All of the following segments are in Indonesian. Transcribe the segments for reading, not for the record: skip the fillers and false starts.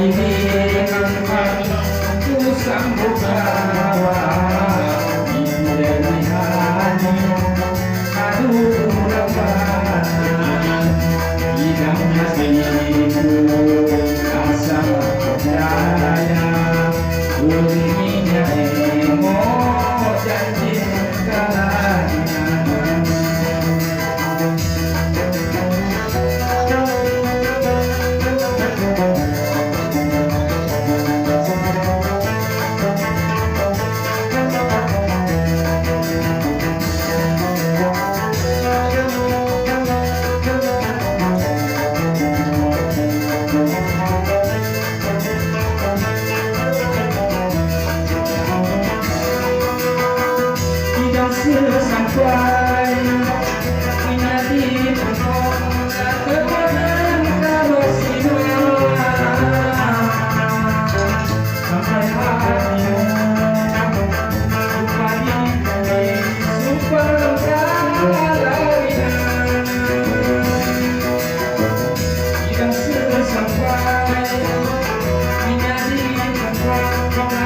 ini ku sambut bawa ibu dari hati aduh lepas hidangnya itu asa percaya ulinya emo janji kalanya sampai minati pokok kemudian kalau sampai hatimu lupa diri super galaunya tidak sampai minati pokok kemudian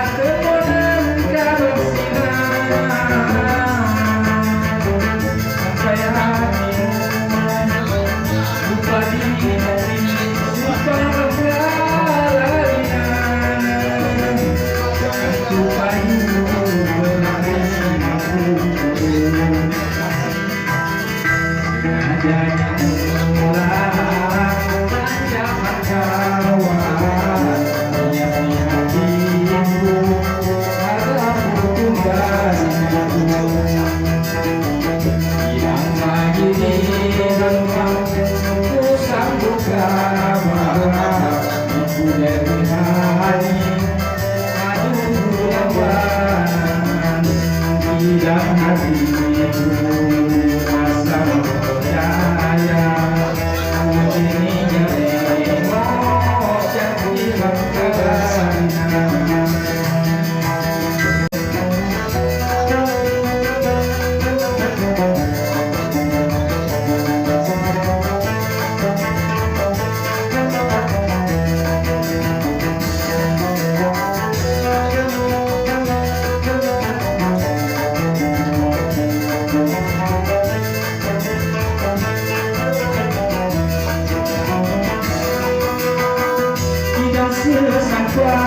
kalau sampai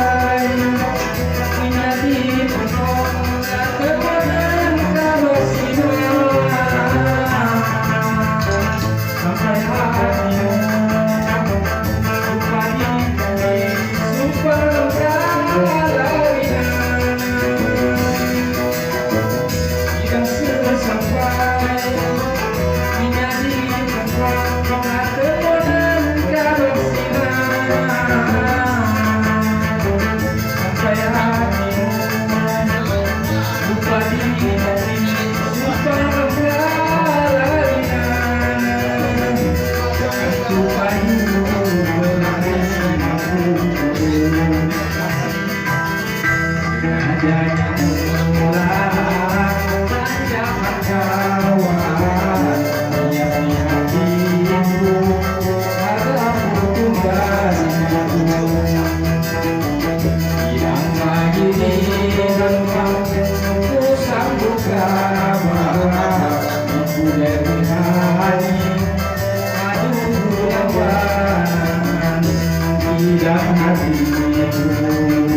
minati pokok kemudian kalau sampai hatimu lupa diri super galaunya tidak sampai minati pokok kemudian kalau tidak hati